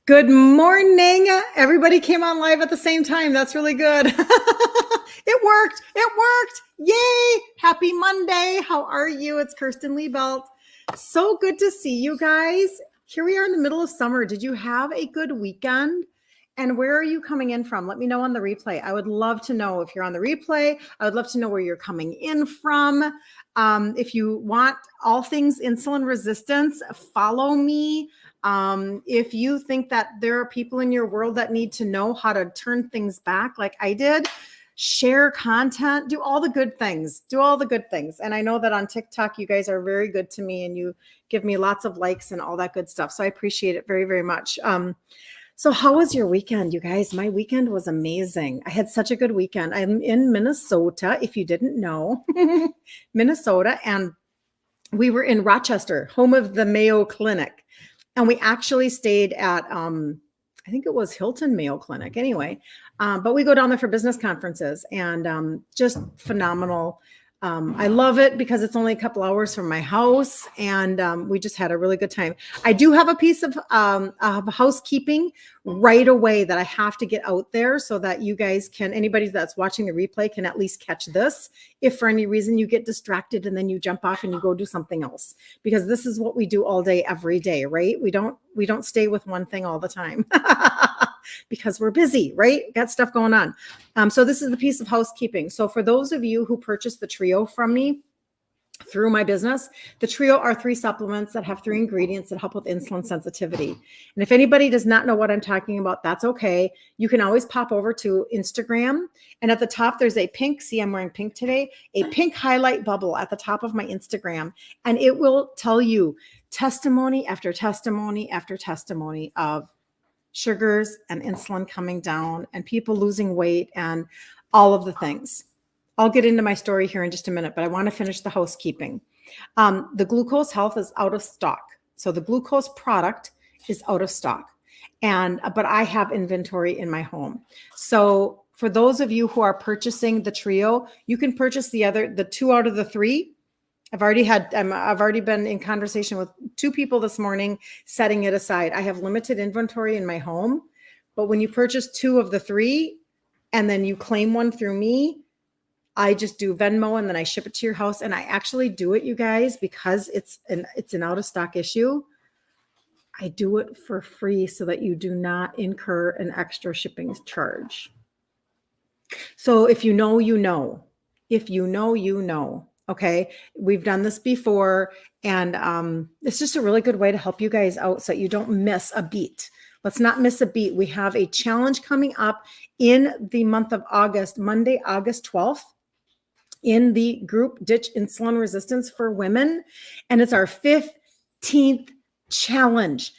Good morning. Everybody came on live at the same time. That's really good. It worked. It worked. Yay. Happy Monday. How are you? It's Kirsten Liebelt. So good to see you guys. Here we are in the middle of summer. Did you have a good weekend? And where are you coming in from? Let me know on the replay. I would love to know if you're on the replay. I would love to know where you're coming in from. If you want all things insulin resistance, follow me. If you think that there are people in your world that need to know how to turn things back like I did, share content, do all the good things, And I know that on TikTok, you guys are very good to me and you give me lots of likes and all that good stuff. So I appreciate it very, very much. So how was your weekend, you guys? My weekend was amazing. I had such a good weekend. I'm in Minnesota, if you didn't know, Minnesota, and we were in Rochester, home of the Mayo Clinic. And we actually stayed at, I think it was Hilton Mayo Clinic anyway. But we go down there for business conferences and just phenomenal. I love it because it's only a couple hours from my house and we just had a really good time. I do have a piece of housekeeping right away that I have to get out there so that you guys can, anybody that's watching the replay can at least catch this. If for any reason you get distracted and then you jump off and you go do something else, because this is what we do all day, every day, right? We don't stay with one thing all the time. Because we're busy, right? Got stuff going on. So this is the piece of housekeeping. So for those of you who purchased the trio from me through my business, the trio are 3 supplements that have 3 ingredients that help with insulin sensitivity. And if anybody does not know what I'm talking about, that's okay. You can always pop over to Instagram. And at the top, there's a pink, see, I'm wearing pink today, a pink highlight bubble at the top of my Instagram. And it will tell you testimony after testimony after testimony of sugars and insulin coming down and people losing weight and all of the things. I'll get into my story here in just a minute, but I want to finish the housekeeping. The glucose health is out of stock. So the glucose product is out of stock. But I have inventory in my home. So for those of you who are purchasing the trio, you can purchase the 2 out of the 3. I've already been in conversation with 2 people this morning, setting it aside. I have limited inventory in my home, but when you purchase 2 of the 3 and then you claim one through me, I just do Venmo and then I ship it to your house. And I actually do it, you guys, because it's an out of stock issue. I do it for free so that you do not incur an extra shipping charge. So if you know, you know. If you know, you know. Okay, we've done this before, and it's just a really good way to help you guys out so that you don't miss a beat. Let's not miss a beat. We have a challenge coming up in the month of August, Monday, August 12th, in the group Ditch Insulin Resistance for Women, and it's our 15th challenge.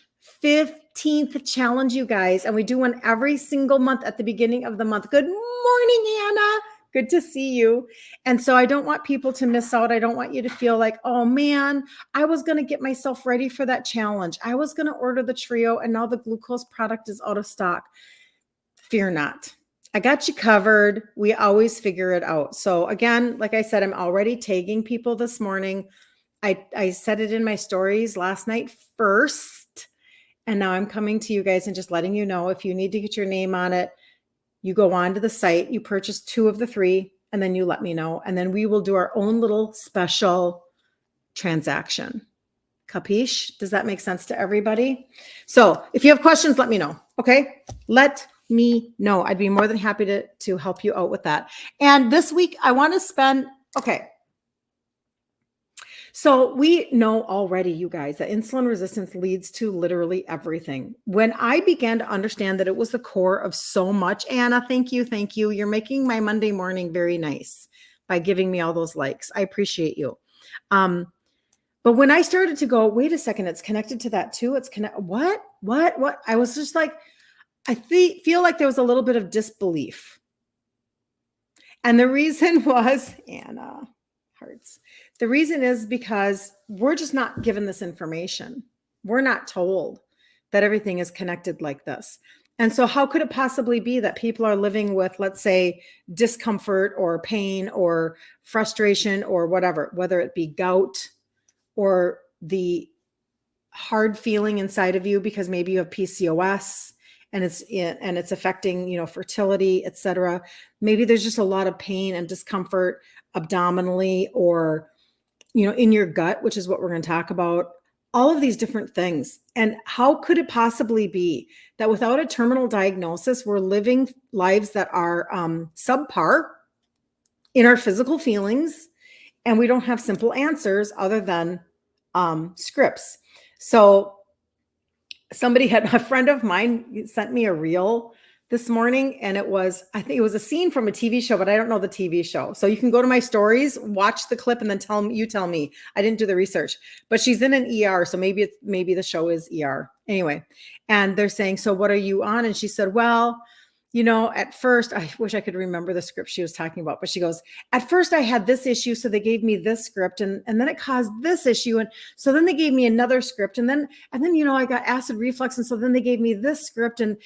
15th challenge, you guys, and we do one every single month at the beginning of the month. Good morning, Anna. Good to see you. And so I don't want people to miss out. I don't want you to feel like, oh man, I was going to get myself ready for that challenge. I was going to order the trio and now the glucose product is out of stock. Fear not. I got you covered. We always figure it out. So again, like I said, I'm already tagging people this morning. I said it in my stories last night first. And now I'm coming to you guys and just letting you know if you need to get your name on it. You go on to the site, you purchase 2 of the 3, and then you let me know. And then we will do our own little special transaction. Capiche? Does that make sense to everybody? So if you have questions, let me know. Okay. Let me know. I'd be more than happy to help you out with that. And this week I want to spend, okay. So we know already, you guys, that insulin resistance leads to literally everything. When I began to understand that it was the core of so much, Anna, thank you. Thank you. You're making my Monday morning very nice by giving me all those likes. I appreciate you. But when I started to go, wait a second, it's connected to that too. It's what? I was just like, I feel like there was a little bit of disbelief. And the reason was, Anna, hearts. The reason is because we're just not given this information. We're not told that everything is connected like this. And so how could it possibly be that people are living with, let's say, discomfort or pain or frustration or whatever, whether it be gout or the hard feeling inside of you because maybe you have PCOS and it's affecting, fertility, etc. Maybe there's just a lot of pain and discomfort abdominally or, in your gut, which is what we're going to talk about. All of these different things. And how could it possibly be that without a terminal diagnosis, we're living lives that are subpar in our physical feelings, and we don't have simple answers other than scripts? So a friend of mine sent me a reel this morning, and I think it was a scene from a TV show, but I don't know the TV show. So you can go to my stories, watch the clip, and then tell me. I didn't do the research, but she's in an ER. So maybe the show is ER anyway. And they're saying, so what are you on? And she said, well, at first, I wish I could remember the script she was talking about, but she goes, at first I had this issue. So they gave me this script and then it caused this issue. And so then they gave me another script and then, I got acid reflux. And so then they gave me this script and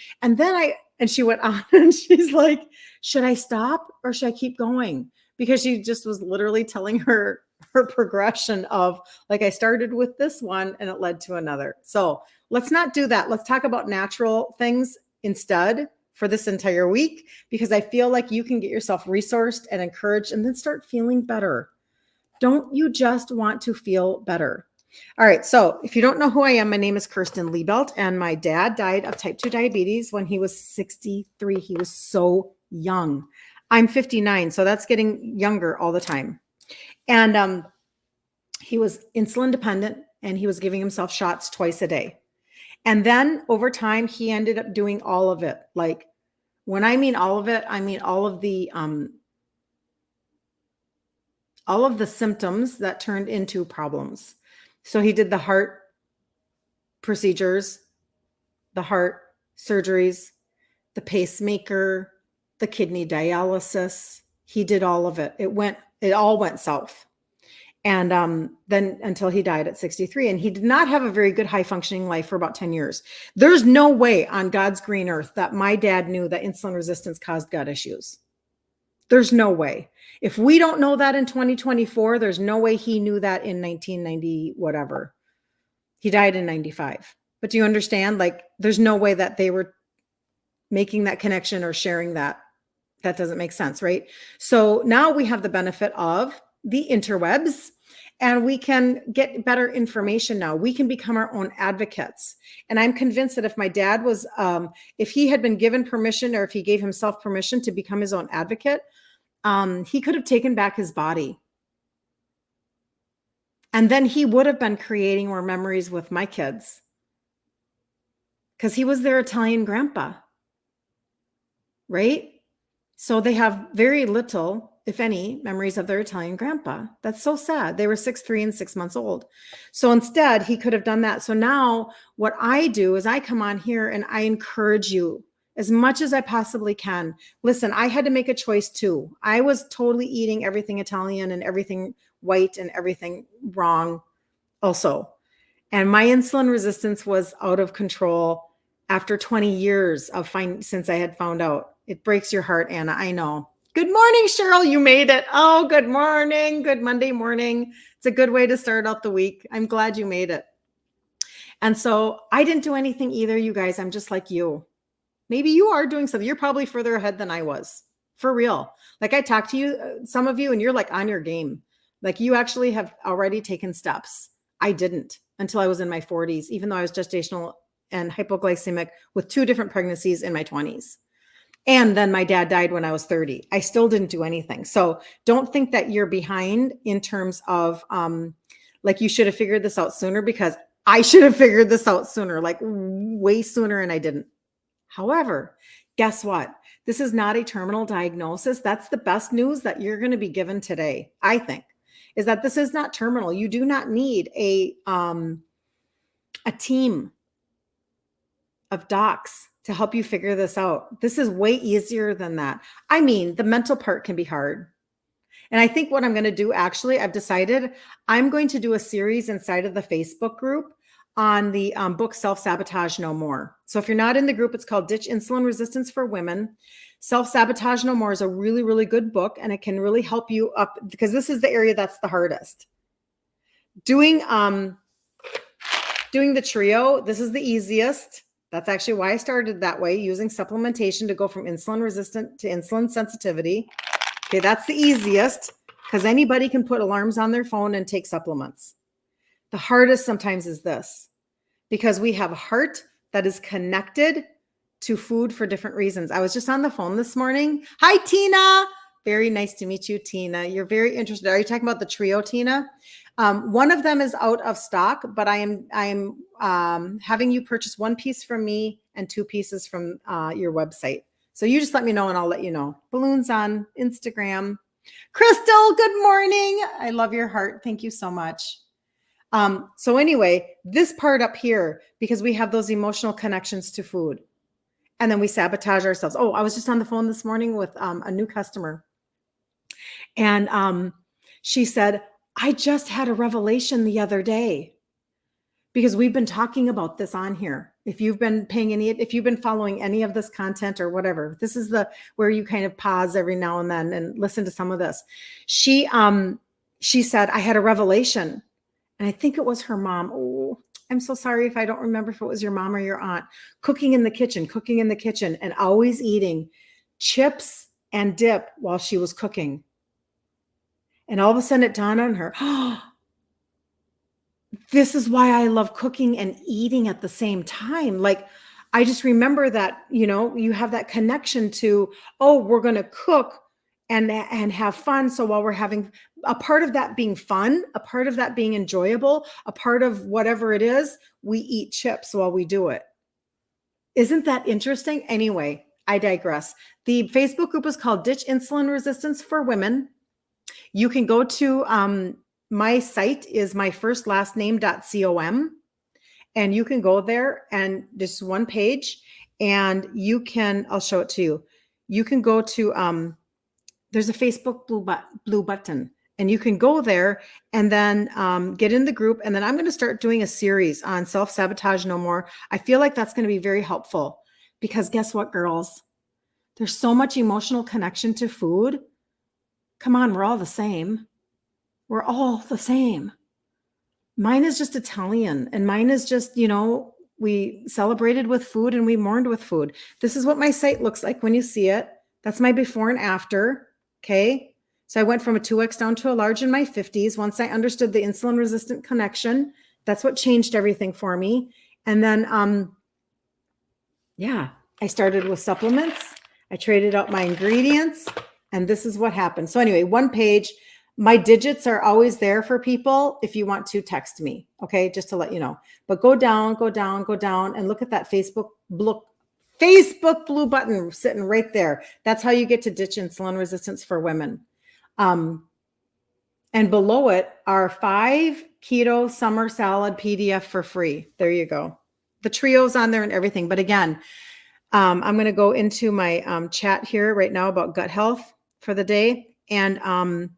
she went on and she's like, should I stop or should I keep going? Because she just was literally telling her progression of like, I started with this one and it led to another. So let's not do that. Let's talk about natural things instead for this entire week, because I feel like you can get yourself resourced and encouraged and then start feeling better. Don't you just want to feel better? All right. So if you don't know who I am, my name is Kirsten Liebelt, and my dad died of type 2 diabetes when he was 63. He was so young. I'm 59. So that's getting younger all the time. And he was insulin dependent and he was giving himself shots twice a day. And then over time, he ended up doing all of it. Like when I mean all of it, I mean all of the symptoms that turned into problems. So he did the heart procedures, the heart surgeries, the pacemaker, the kidney dialysis. He did all of it. It all went south. And then until he died at 63, and he did not have a very good high functioning life for about 10 years. There's no way on God's green earth that my dad knew that insulin resistance caused gut issues. There's no way. If we don't know that in 2024, there's no way he knew that in 1990, whatever. He died in 95. But do you understand? Like, there's no way that they were making that connection or sharing that. That doesn't make sense, right? So now we have the benefit of the interwebs, and we can get better information now. We can become our own advocates. And I'm convinced that if my dad was, if he had been given permission, or if he gave himself permission to become his own advocate, he could have taken back his body. And then he would have been creating more memories with my kids, because he was their Italian grandpa, right? So they have very little, if any, memories of their Italian grandpa. That's so sad. They were 6, 3, and 6 months old. So instead, he could have done that. So now what I do is I come on here and I encourage you as much as I possibly can. Listen, I had to make a choice too. I was totally eating everything Italian and everything white and everything wrong also. And my insulin resistance was out of control after 20 years since I had found out. It breaks your heart, Anna. I know. Good morning, Cheryl. You made it. Oh, good morning. Good Monday morning. It's a good way to start out the week. I'm glad you made it. And so I didn't do anything either, you guys. I'm just like you. Maybe you are doing something. You're probably further ahead than I was. For real. Like I talked to you, some of you, and you're like on your game. Like you actually have already taken steps. I didn't until I was in my 40s, even though I was gestational and hypoglycemic with 2 different pregnancies in my 20s. And then my dad died when I was 30. I still didn't do anything. So don't think that you're behind in terms of like you should have figured this out sooner, because I should have figured this out sooner, like way sooner, and I didn't. However, guess what? This is not a terminal diagnosis. That's the best news that you're going to be given today, I think, is that this is not terminal. You do not need a team of docs to help you figure this out. This is way easier than that. I mean, the mental part can be hard. And I think what I'm going to do, actually, I've decided I'm going to do a series inside of the Facebook group on the book Self-Sabotage No More. So if you're not in the group, it's called Ditch Insulin Resistance for Women. Self-Sabotage No More is a really, really good book, and it can really help you up, because this is the area that's the hardest. Doing doing the trio, this is the easiest. That's actually why I started that way, using supplementation to go from insulin resistant to insulin sensitivity. Okay, that's the easiest because anybody can put alarms on their phone and take supplements. The hardest sometimes is this, because we have a heart that is connected to food for different reasons. I was just on the phone this morning. Hi, Tina. Very nice to meet you, Tina. You're very interested. Are you talking about the trio, Tina? One of them is out of stock, but I am having you purchase one piece from me and 2 pieces from your website. So you just let me know and I'll let you know. Balloons on Instagram. Crystal, good morning. I love your heart. Thank you so much. So anyway, this part up here, because we have those emotional connections to food and then we sabotage ourselves. Oh, I was just on the phone this morning with a new customer. And she said, I just had a revelation the other day, because we've been talking about this on here. If you've been if you've been following any of this content or whatever, this is where you kind of pause every now and then and listen to some of this. She said, I had a revelation, and I think it was her mom. Oh, I'm so sorry if I don't remember if it was your mom or your aunt, cooking in the kitchen and always eating chips and dip while she was cooking. And all of a sudden it dawned on her, oh, this is why I love cooking and eating at the same time. Like, I just remember that, you have that connection to, oh, we're going to cook and have fun. So while we're having a part of that being fun, a part of that being enjoyable, a part of whatever it is, we eat chips while we do it. Isn't that interesting? Anyway, I digress. The Facebook group is called Ditch Insulin Resistance for Women. You can go to my site is myfirstlastname.com, and you can go there, and this one page, and I'll show it to you. You can go to there's a Facebook blue button, and you can go there and then get in the group. And then I'm going to start doing a series on self-sabotage no more. I feel like that's going to be very helpful, because guess what, girls? There's so much emotional connection to food. Come on, we're all the same. We're all the same. Mine is just Italian, and mine is just, we celebrated with food and we mourned with food. This is what my site looks like when you see it. That's my before and after. Okay. So I went from a 2X down to a large in my 50s. Once I understood the insulin resistant connection, that's what changed everything for me. And then, I started with supplements. I traded out my ingredients, and this is what happened. So anyway, one page, my digits are always there for people if you want to text me. Okay. Just to let you know, but go down, and look at that Facebook blue button sitting right there. That's how you get to Ditch Insulin Resistance for Women. And below it are 5 keto summer salad PDF for free. There you go. The trio's on there and everything. But again, I'm going to go into my chat here right now about gut health for the day. And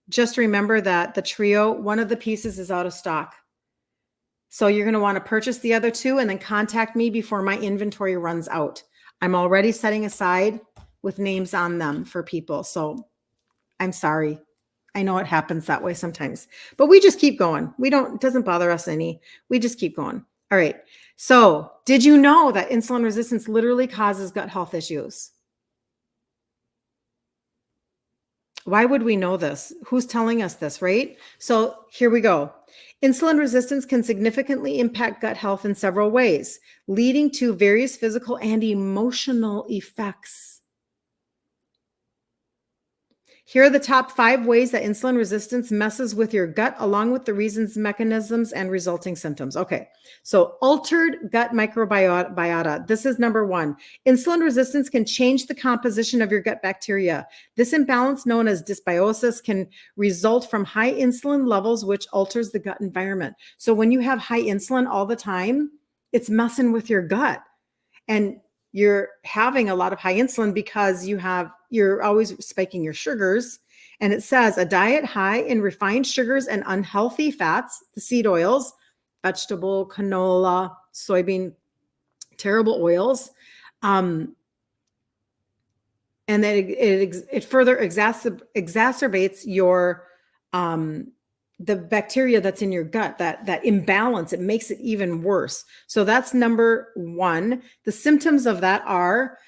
just remember that the trio, one of the pieces is out of stock. So you're going to want to purchase the other 2 and then contact me before my inventory runs out. I'm already setting aside with names on them for people. So I'm sorry. I know it happens that way sometimes, but we just keep going. It doesn't bother us any. We just keep going. All right. So did you know that insulin resistance literally causes gut health issues? Why would we know this? Who's telling us this, right? So here we go. Insulin resistance can significantly impact gut health in several ways, leading to various physical and emotional effects. Here are the top 5 ways that insulin resistance messes with your gut, along with the reasons, mechanisms, and resulting symptoms. Okay, so altered gut microbiota. This is number 1. Insulin resistance can change the composition of your gut bacteria. This imbalance, known as dysbiosis, can result from high insulin levels, which alters the gut environment. So when you have high insulin all the time, it's messing with your gut. And you're having a lot of high insulin because you're always spiking your sugars. And it says a diet high in refined sugars and unhealthy fats, the seed oils, vegetable, canola, soybean, terrible oils. And then it further exacerbates your the bacteria that's in your gut, that imbalance, it makes it even worse. So that's number one. The symptoms of that are,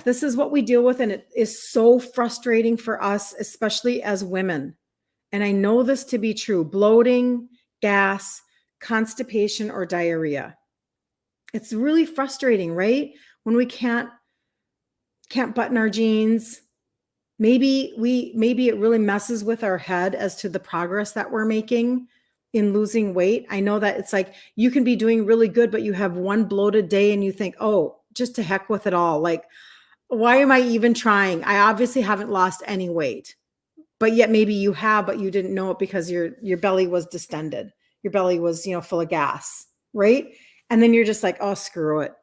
this is what we deal with. And it is so frustrating for us, especially as women. And I know this to be true: bloating, gas, constipation, or diarrhea. It's really frustrating, right? When we can't button our jeans. Maybe it really messes with our head as to the progress that we're making in losing weight. I know that it's like you can be doing really good, but you have one bloated day and you think, oh, just to heck with it all. Like, why am I even trying? I obviously haven't lost any weight. But yet maybe you have, but you didn't know it because your belly was distended. Your belly was, full of gas, right? And then you're just like, oh, screw it.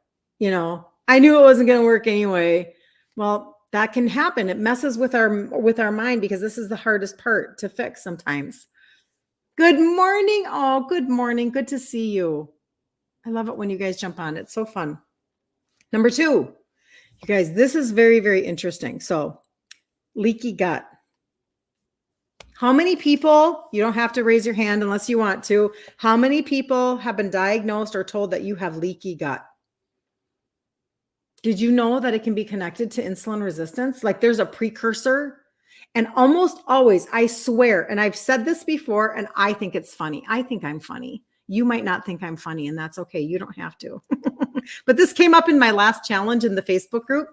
I knew it wasn't going to work anyway. Well, that can happen. It messes with our mind, because this is the hardest part to fix sometimes. Good morning. Oh, good morning. Good to see you. I love it when you guys jump on. It's so fun. Number 2, you guys, this is very, very interesting. So, leaky gut. How many people, you don't have to raise your hand unless you want to, how many people have been diagnosed or told that you have leaky gut? Did you know that it can be connected to insulin resistance? Like, there's a precursor. And almost always, I swear, and I've said this before, and I think it's funny. I think I'm funny. You might not think I'm funny, and that's okay. You don't have to. But this came up in my last challenge in the Facebook group.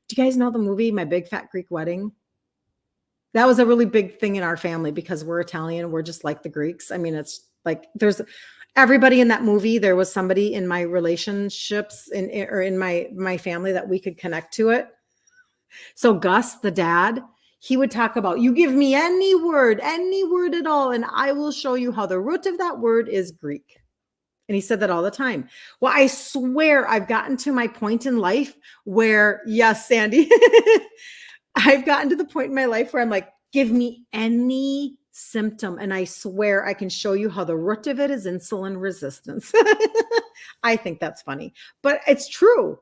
Do you guys know the movie My Big Fat Greek Wedding? That was a really big thing in our family because we're Italian. We're just like the Greeks. I mean, it's like there's everybody in that movie. There was somebody in my relationships or in my family that we could connect to it. So Gus, the dad, he would talk about, you give me any word at all, and I will show you how the root of that word is Greek. And he said that all the time. Well, I swear I've gotten to my point in life where, yes, Sandy, I've gotten to the point in my life where I'm like, give me any symptom, and I swear I can show you how the root of it is insulin resistance. I think that's funny, but it's true.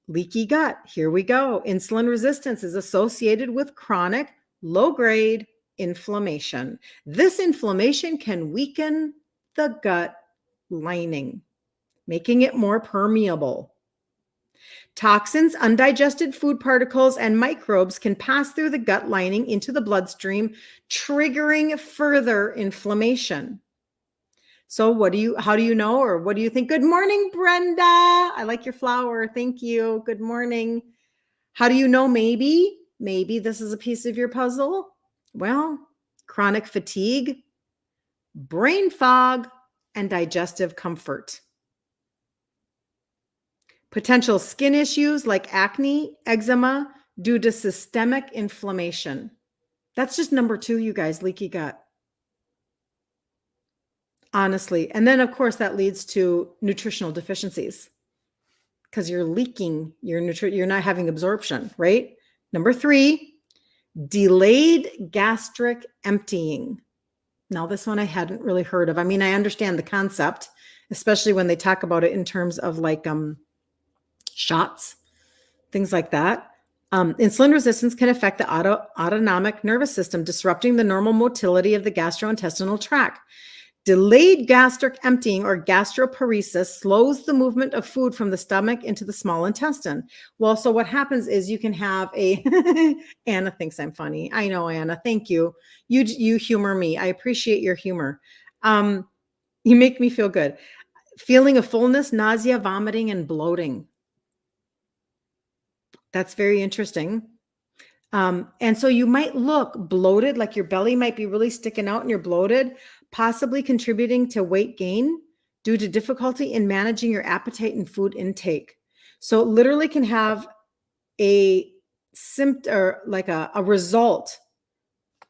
Leaky gut. Here we go. Insulin resistance is associated with chronic low-grade inflammation. This inflammation can weaken the gut lining, making it more permeable. Toxins, undigested food particles, and microbes can pass through the gut lining into the bloodstream, triggering further inflammation. So how do you know, or what do you think? Good morning, Brenda. I like your flower. Thank you. Good morning. How do you know? Maybe this is a piece of your puzzle. Well, chronic fatigue, brain fog, and digestive comfort. Potential skin issues like acne, eczema, due to systemic inflammation. That's just number 2, you guys, leaky gut. Honestly. And then, of course, that leads to nutritional deficiencies because you're leaking you're not having absorption, right? Number 3, delayed gastric emptying. Now, this one I hadn't really heard of. I mean, I understand the concept, especially when they talk about it in terms of like shots, things like that. Insulin resistance can affect the autonomic nervous system, disrupting the normal motility of the gastrointestinal tract. Delayed gastric emptying, or gastroparesis, slows the movement of food from the stomach into the small intestine. Well, so what happens is you can have Anna thinks I'm funny. I know, Anna. Thank you. You humor me. I appreciate your humor. You make me feel good. Feeling of fullness, nausea, vomiting, and bloating. That's very interesting. And so you might look bloated, like your belly might be really sticking out and you're bloated, possibly contributing to weight gain due to difficulty in managing your appetite and food intake. So it literally can have a symptom, or like a result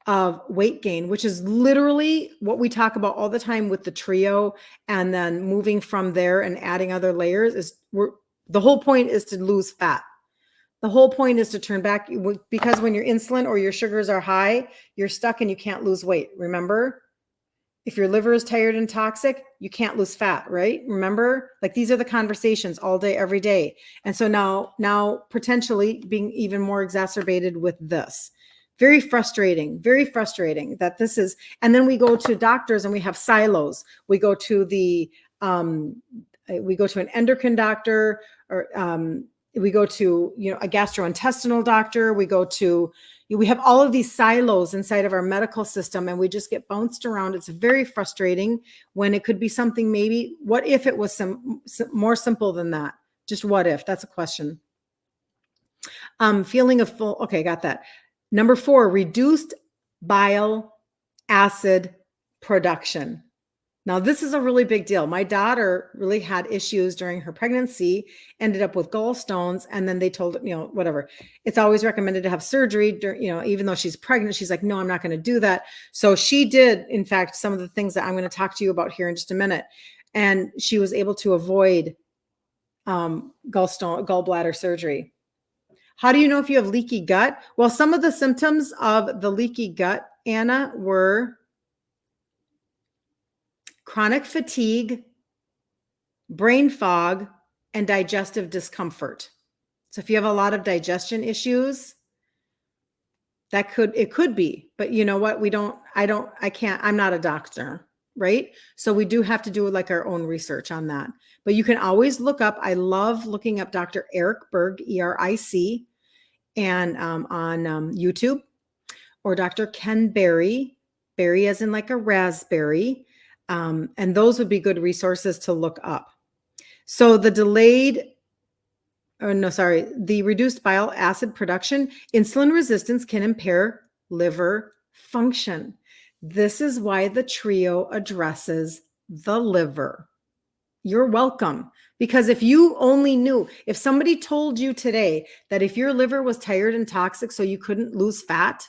of weight gain, which is literally what we talk about all the time with the trio, and then moving from there and adding other layers. The whole point is to lose fat. The whole point is to turn back, because when your insulin or your sugars are high, you're stuck and you can't lose weight. Remember, if your liver is tired and toxic, you can't lose fat, right? Remember, like these are the conversations all day, every day. And so now potentially being even more exacerbated with this. Very frustrating that this is, and then we go to doctors and we have silos. We go to an endocrine doctor, or we go to, a gastrointestinal doctor. We have all of these silos inside of our medical system, and we just get bounced around. It's very frustrating when it could be something, maybe, what if it was some more simple than that? Just what if? That's a question. Feeling of full, okay, got that. Number 4, reduced bile acid production. Now, this is a really big deal. My daughter really had issues during her pregnancy, ended up with gallstones, and then they told, whatever. It's always recommended to have surgery, even though she's pregnant. She's like, no, I'm not going to do that. So she did, in fact, some of the things that I'm going to talk to you about here in just a minute. And she was able to avoid gallbladder surgery. How do you know if you have leaky gut? Well, some of the symptoms of the leaky gut, Anna, were chronic fatigue, brain fog, and digestive discomfort. So if you have a lot of digestion issues, it could be, but you know what? I'm not a doctor, right? So we do have to do like our own research on that, but you can always look up. I love looking up Dr. Eric Berg, ERIC, and on YouTube, or Dr. Ken Berry as in like a raspberry. And those would be good resources to look up. So the reduced bile acid production, insulin resistance can impair liver function. This is why the trio addresses the liver. You're welcome. Because if you only knew, if somebody told you today that if your liver was tired and toxic so you couldn't lose fat,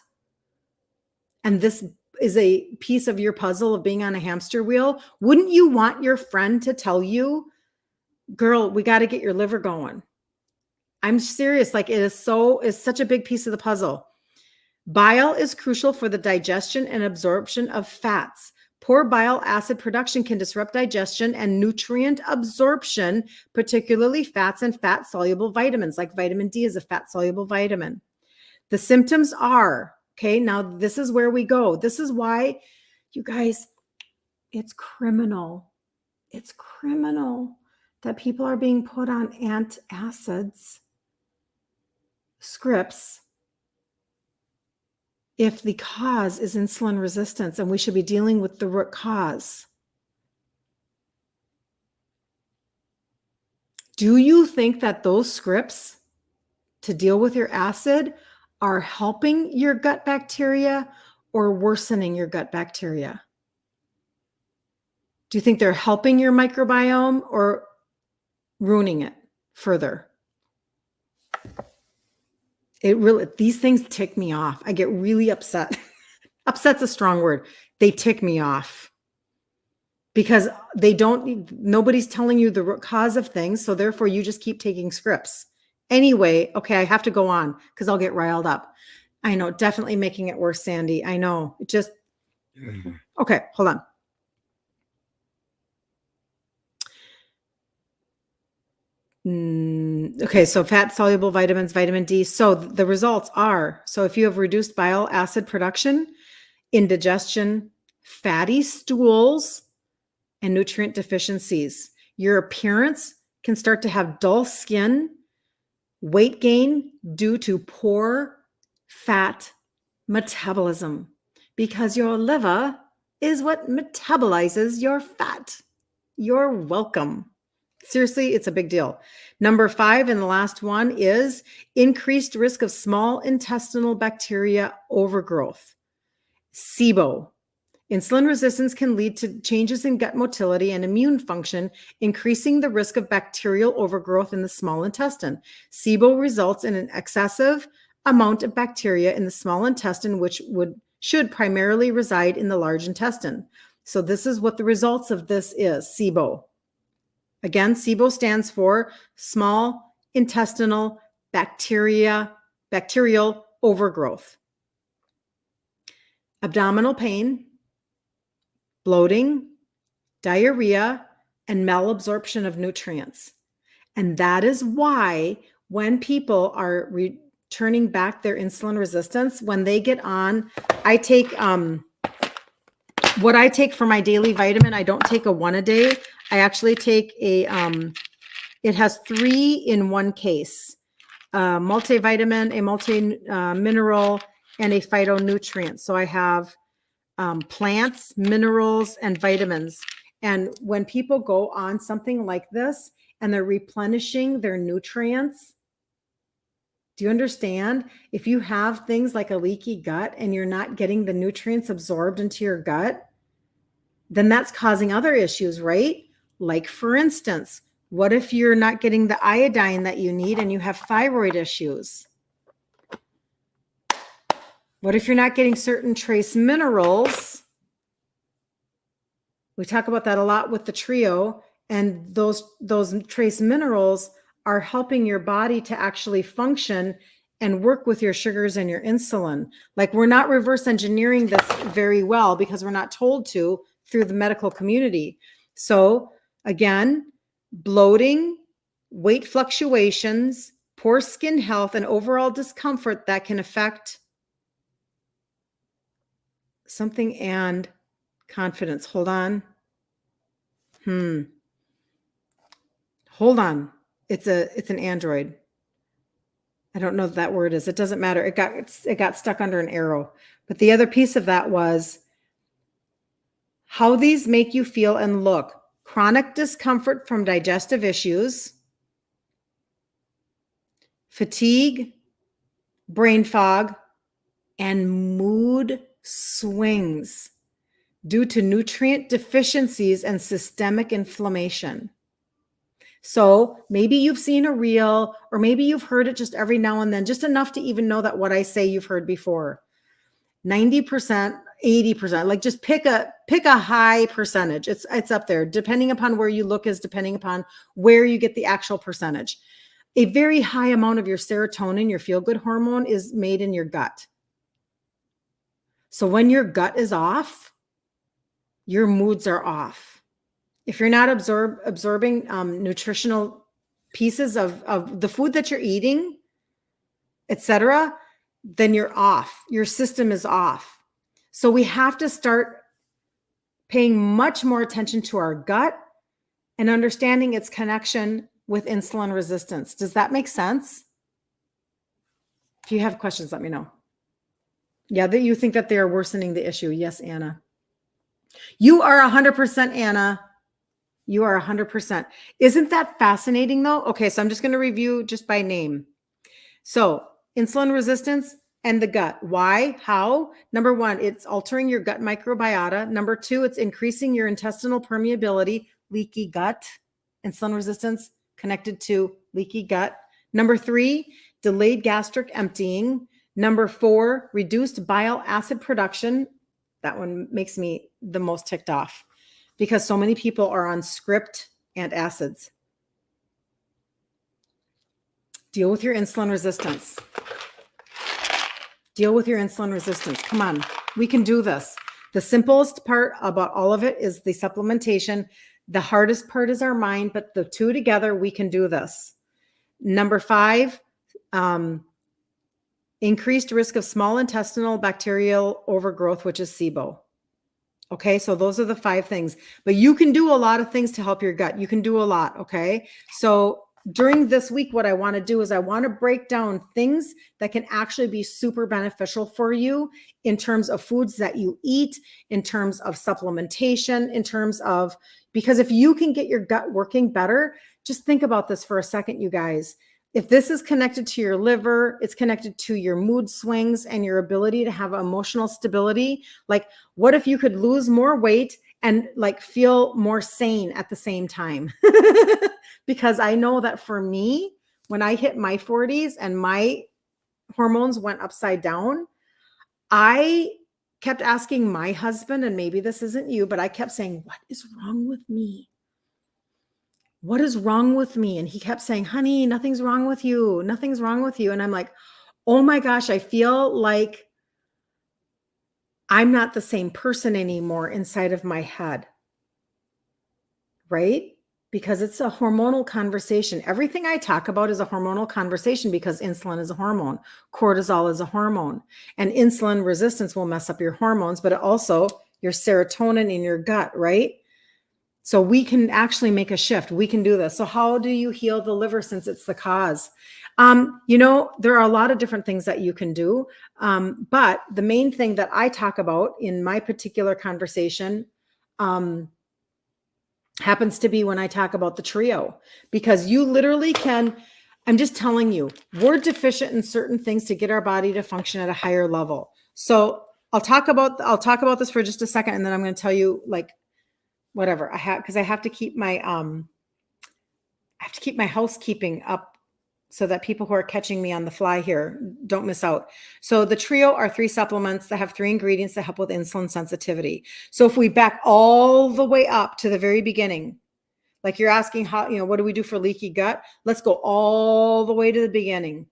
and this is a piece of your puzzle of being on a hamster wheel, wouldn't you want your friend to tell you, girl, we got to get your liver going? I'm serious. Like, it's such a big piece of the puzzle. Bile is crucial for the digestion and absorption of fats. Poor bile acid production can disrupt digestion and nutrient absorption, particularly fats and fat-soluble vitamins, like vitamin D is a fat-soluble vitamin. The symptoms are, okay, now this is where we go. This is why, you guys, it's criminal. It's criminal that people are being put on antacids, scripts, if the cause is insulin resistance, and we should be dealing with the root cause. Do you think that those scripts to deal with your acid are helping your gut bacteria or worsening your gut bacteria? Do you think they're helping your microbiome or ruining it further? These things tick me off. I get really upset. Upset's a strong word. They tick me off because nobody's telling you the root cause of things. So therefore you just keep taking scripts. Anyway, okay, I have to go on because I'll get riled up. I know, definitely making it worse, Sandy. I know. Okay, hold on. Okay, so fat-soluble vitamins, vitamin D. So the results are, so if you have reduced bile acid production, indigestion, fatty stools, and nutrient deficiencies, your appearance can start to have dull skin, weight gain due to poor fat metabolism, because your liver is what metabolizes your fat. You're welcome. Seriously, it's a big deal. Number 5, and the last one, is increased risk of small intestinal bacteria overgrowth. SIBO. Insulin resistance can lead to changes in gut motility and immune function, increasing the risk of bacterial overgrowth in the small intestine. SIBO results in an excessive amount of bacteria in the small intestine, which should primarily reside in the large intestine. So this is what the results of this is, SIBO. Again, SIBO stands for small intestinal bacterial overgrowth. Abdominal pain, bloating, diarrhea, and malabsorption of nutrients. And that is why when people are turning back their insulin resistance, when they get on, I take what I take for my daily vitamin. I don't take a one a day. I actually take it has 3 in one case, a multivitamin, a multi-mineral, and a phytonutrient. So I have plants, minerals, and vitamins. And when people go on something like this and they're replenishing their nutrients, do you understand? If you have things like a leaky gut and you're not getting the nutrients absorbed into your gut, then that's causing other issues, right? Like, for instance, what if you're not getting the iodine that you need and you have thyroid issues? What if you're not getting certain trace minerals? We talk about that a lot with the trio, and those trace minerals are helping your body to actually function and work with your sugars and your insulin. Like, we're not reverse engineering this very well because we're not told to through the medical community. So again, bloating, weight fluctuations, poor skin health, and overall discomfort that can affect something and confidence. Hold on. Hold on. It's an Android. I don't know what that word is. It doesn't matter. It got stuck under an arrow. But the other piece of that was how these make you feel and look. Chronic discomfort from digestive issues, fatigue, brain fog, and mood swings due to nutrient deficiencies and systemic inflammation. So maybe you've seen a reel, or maybe you've heard it just every now and then, just enough to even know that what I say you've heard before. 90%, 80%, like, just pick a high percentage. It's up there. Depending upon where you look is depending upon where you get the actual percentage. A very high amount of your serotonin, your feel-good hormone, is made in your gut. So when your gut is off, your moods are off. If you're not absorbing nutritional pieces of the food that you're eating, etc., then you're off. Your system is off. So we have to start paying much more attention to our gut and understanding its connection with insulin resistance. Does that make sense? If you have questions, let me know. Yeah, that you think that they are worsening the issue. Yes, Anna. You are 100%, Anna. You are 100%. Isn't that fascinating though? Okay, so I'm just going to review just by name. So insulin resistance and the gut. Why? How? Number 1, it's altering your gut microbiota. Number 2, it's increasing your intestinal permeability, leaky gut. Insulin resistance connected to leaky gut. Number 3, delayed gastric emptying. Number 4, reduced bile acid production. That one makes me the most ticked off because so many people are on script and acids. Deal with your insulin resistance. Deal with your insulin resistance. Come on, we can do this. The simplest part about all of it is the supplementation. The hardest part is our mind, but the two together, we can do this. Number 5, increased risk of small intestinal bacterial overgrowth, which is SIBO. Okay, so those are the 5 things, but you can do a lot of things to help your gut. You can do a lot. Okay, so during this week, what I want to do is I want to break down things that can actually be super beneficial for you in terms of foods that you eat, in terms of supplementation, in terms of, because if you can get your gut working better, just think about this for a second, you guys. If this is connected to your liver, it's connected to your mood swings and your ability to have emotional stability. Like, what if you could lose more weight and like feel more sane at the same time? Because I know that for me, when I hit my 40s and my hormones went upside down, I kept asking my husband, and maybe this isn't you, but I kept saying, what is wrong with me? What is wrong with me? And he kept saying, honey, nothing's wrong with you. Nothing's wrong with you. And I'm like, oh my gosh, I feel like I'm not the same person anymore inside of my head. Right? because it's a hormonal conversation. Everything I talk about is a hormonal conversation because insulin is a hormone, cortisol is a hormone, and insulin resistance will mess up your hormones, but also your serotonin in your gut, right? So we can actually make a shift. We can do this. So how do you heal the liver since it's the cause? There are a lot of different things that you can do. But the main thing that I talk about in my particular conversation happens to be when I talk about the trio, because you literally can, I'm just telling you, we're deficient in certain things to get our body to function at a higher level. So I'll talk about this for just a second, and then I'm going to tell you like whatever I have, because I have to keep my housekeeping up so that people who are catching me on the fly here don't miss out. So the trio are 3 supplements that have 3 ingredients that help with insulin sensitivity. So if we back all the way up to the very beginning, like you're asking how, what do we do for leaky gut? Let's go all the way to the beginning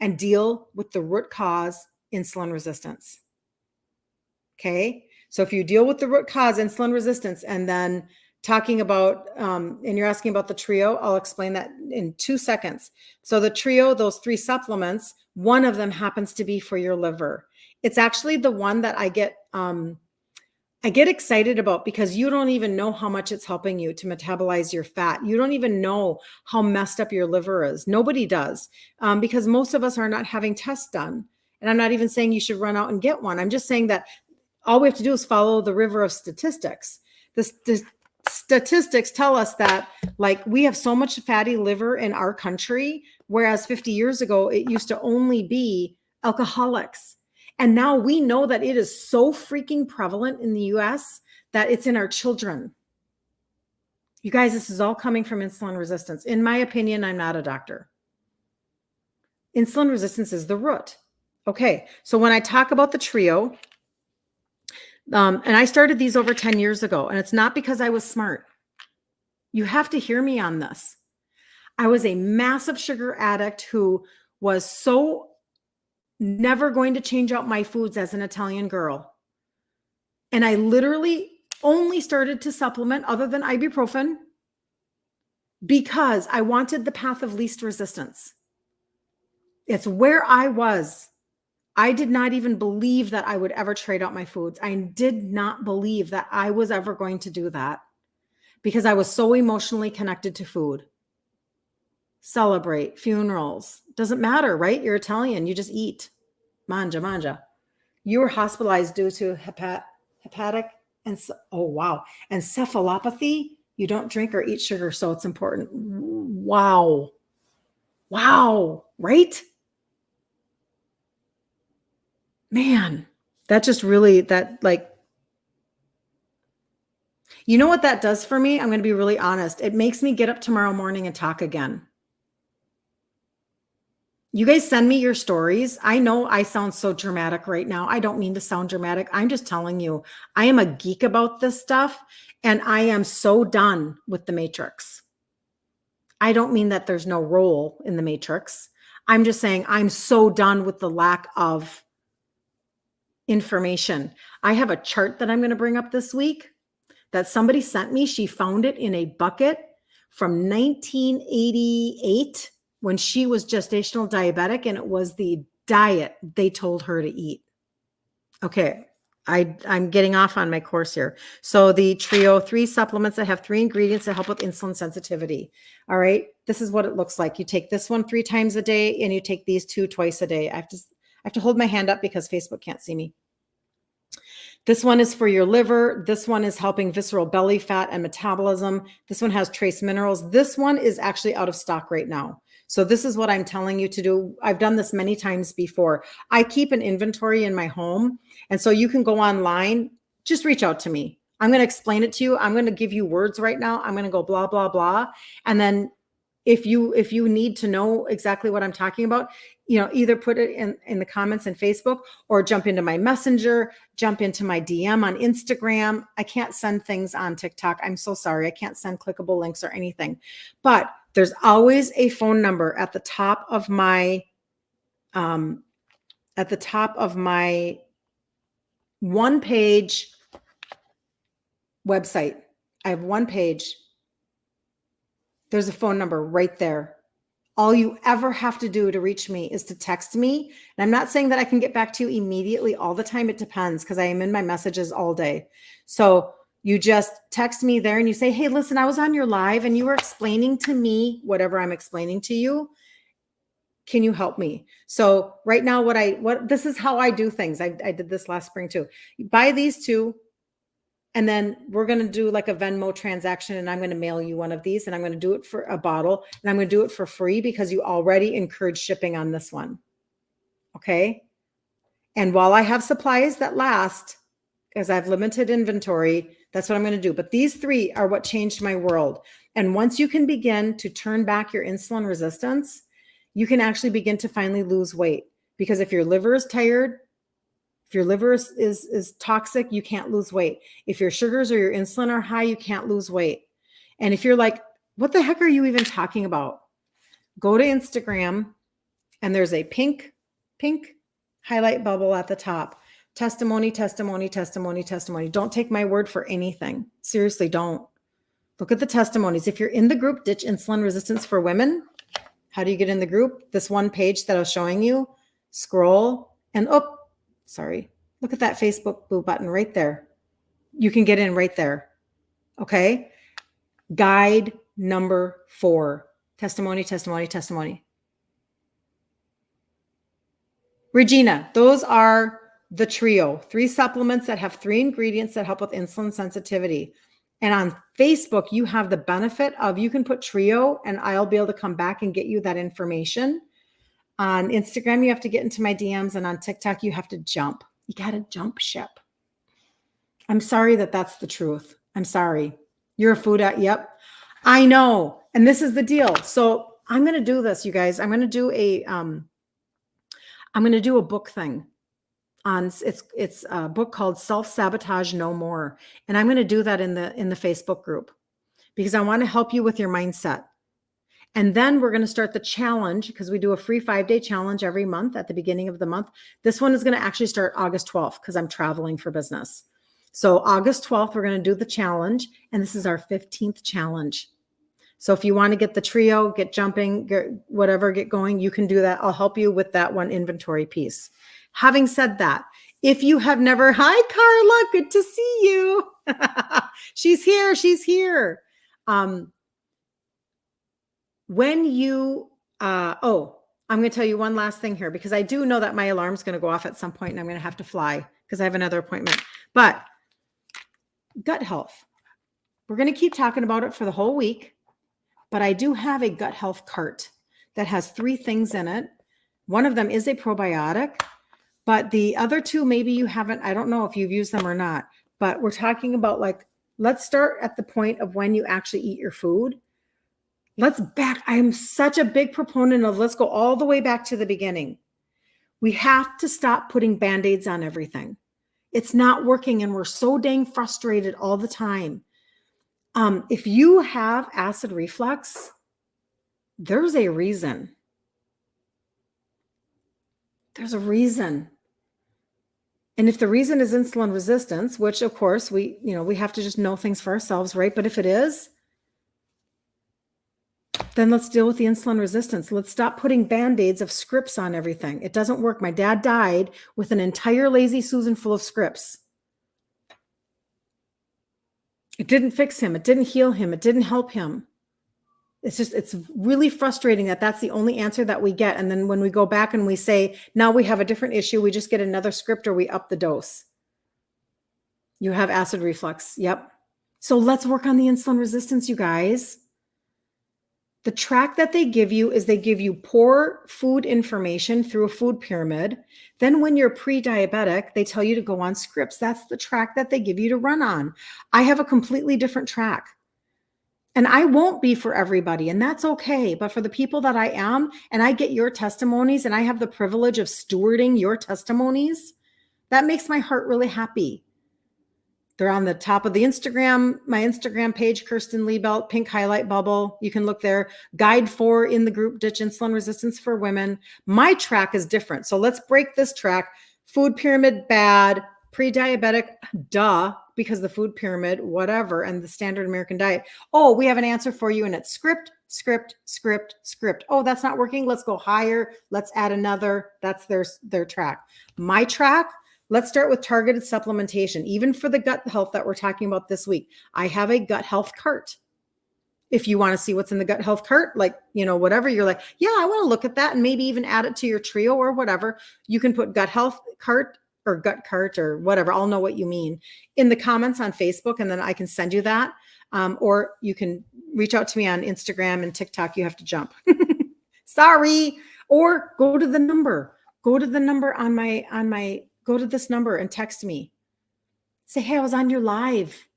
and deal with the root cause, insulin resistance. Okay. So if you deal with the root cause, insulin resistance, and then talking about, and you're asking about the trio, I'll explain that in 2 seconds. So the trio, those 3 supplements, one of them happens to be for your liver. It's actually the one that I get excited about, because you don't even know how much it's helping you to metabolize your fat. You don't even know how messed up your liver is. Nobody does, because most of us are not having tests done. And I'm not even saying you should run out and get one. I'm just saying that all we have to do is follow the river of statistics. The statistics tell us that like we have so much fatty liver in our country, whereas 50 years ago, it used to only be alcoholics. And now we know that it is so freaking prevalent in the US that it's in our children. You guys, this is all coming from insulin resistance. In my opinion, I'm not a doctor. Insulin resistance is the root. Okay, so when I talk about the trio, and I started these over 10 years ago, and it's not because I was smart. You have to hear me on this. I was a massive sugar addict who was so never going to change out my foods as an Italian girl. And I literally only started to supplement other than ibuprofen because I wanted the path of least resistance. It's where I was. I did not even believe that I would ever trade out my foods. I did not believe that I was ever going to do that because I was so emotionally connected to food. Celebrate, funerals, doesn't matter, right? You're Italian, you just eat. Mangia. You were hospitalized due to hepatic encephalopathy. You don't drink or eat sugar, so it's important. Wow, right? Man, that just really, you know what that does for me? I'm going to be really honest. It makes me get up tomorrow morning and talk again. You guys send me your stories. I know I sound so dramatic right now. I don't mean to sound dramatic. I'm just telling you, I am a geek about this stuff, and I am so done with the matrix. I don't mean that there's no role in the matrix. I'm just saying I'm so done with the lack of information. I have a chart that I'm going to bring up this week that somebody sent me. She found it in a bucket from 1988 when she was gestational diabetic, and it was the diet they told her to eat. Okay, I'm getting off on my course here. So the trio, 3 supplements that have 3 ingredients that help with insulin sensitivity. All right, this is what it looks like. You take this one 3 times a day, and you take these 2 twice a day. I have to hold my hand up because Facebook can't see me. This one is for your liver. This one is helping visceral belly fat and metabolism. This one has trace minerals. This one is actually out of stock right now. So this is what I'm telling you to do. I've done this many times before. I keep an inventory in my home. And so you can go online, just reach out to me. I'm going to explain it to you. I'm going to give you words right now. I'm going to go blah, blah, blah. And then if you need to know exactly what I'm talking about, either put it in the comments in Facebook or jump into my messenger, jump into my DM on Instagram. I can't send things on TikTok. I'm so sorry. I can't send clickable links or anything, but there's always a phone number at the top of my one page website. I have one page. There's a phone number right there. All you ever have to do to reach me is to text me. And I'm not saying that I can get back to you immediately all the time. It depends because I am in my messages all day. So you just text me there and you say, hey, listen, I was on your live and you were explaining to me whatever I'm explaining to you. Can you help me? So right now, this is how I do things. I did this last spring too. You buy these two, and then we're going to do like a Venmo transaction, and I'm going to mail you one of these, and I'm going to do it for a bottle, and I'm going to do it for free because you already incurred shipping on this one. Okay. And while I have supplies that last, because I have limited inventory, that's what I'm going to do. But these three are what changed my world. And once you can begin to turn back your insulin resistance, you can actually begin to finally lose weight. Because if your liver is tired, if your liver is toxic, you can't lose weight. If your sugars or your insulin are high, you can't lose weight. And if you're like, what the heck are you even talking about? Go to Instagram, and there's a pink highlight bubble at the top. Testimony, testimony, testimony, testimony. Don't take my word for anything. Seriously, don't. Look at the testimonies. If you're in the group, Ditch Insulin Resistance for Women, how do you get in the group? This one page that I was showing you, scroll and look at that Facebook blue button right there. You can get in right there. Okay. Guide number 4, testimony, testimony, testimony. Regina, those are the trio, 3 supplements that have 3 ingredients that help with insulin sensitivity. And on Facebook, you have the benefit of, you can put trio and I'll be able to come back and get you that information. On Instagram, you have to get into my DMs, and on TikTok, you have to jump. You got to jump ship. I'm sorry that's the truth. I'm sorry. You're a food at, yep. I know. And this is the deal. So I'm going to do this, you guys. I'm going to do a book thing on, it's a book called Self-Sabotage No More. And I'm going to do that in the Facebook group because I want to help you with your mindset. And then we're going to start the challenge because we do a free 5-day challenge every month at the beginning of the month. This one is going to actually start August 12th because I'm traveling for business. So August 12th, we're going to do the challenge. And this is our 15th challenge. So if you want to get the trio, get jumping, get going, you can do that. I'll help you with that one inventory piece. Having said that, if you have never, hi, Carla, good to see you. She's here. When you, I'm going to tell you one last thing here because I do know that my alarm's going to go off at some point and I'm going to have to fly because I have another appointment. But gut health, we're going to keep talking about it for the whole week. But I do have a gut health cart that has 3 things in it. One of them is a probiotic, but the other 2, maybe you haven't, I don't know if you've used them or not, but we're talking about let's start at the point of when you actually eat your food. I am such a big proponent of let's go all the way back to the beginning. We have to stop putting Band-Aids on everything. It's not working and we're so dang frustrated all the time. If you have acid reflux, there's a reason. There's a reason. And if the reason is insulin resistance, which of course we have to just know things for ourselves, right? But if it is, then let's deal with the insulin resistance. Let's stop putting Band-Aids of scripts on everything. It doesn't work. My dad died with an entire Lazy Susan full of scripts. It didn't fix him. It didn't heal him. It didn't help him. It's really frustrating that that's the only answer that we get. And then when we go back and we say, now we have a different issue, we just get another script or we up the dose. You have acid reflux. Yep. So let's work on the insulin resistance, you guys. The track that they give you is they give you poor food information through a food pyramid. Then when you're pre-diabetic, they tell you to go on scripts. That's the track that they give you to run on. I have a completely different track. And I won't be for everybody, and that's okay. But for the people that I am, and I get your testimonies, and I have the privilege of stewarding your testimonies, that makes my heart really happy. They're on the top of the Instagram, my Instagram page, Kirsten Liebelt, pink highlight bubble. You can look there. Guide 4 in the group, Ditch Insulin Resistance for Women. My track is different. So let's break this track. Food pyramid, bad. Pre-diabetic, duh, because the food pyramid, whatever, and the standard American diet. Oh, we have an answer for you, and it's script, script, script, script. Oh, that's not working. Let's go higher. Let's add another. That's their track. My track, let's start with targeted supplementation. Even for the gut health that we're talking about this week, I have a gut health cart. If you want to see what's in the gut health cart, like, whatever, you're like, yeah, I want to look at that and maybe even add it to your trio or whatever. You can put gut health cart or gut cart or whatever. I'll know what you mean in the comments on Facebook, and then I can send you that. Or you can reach out to me on Instagram and TikTok. You have to jump. Sorry. Or go to the number. Go to the number go to this number and text me. Say, hey, I was on your live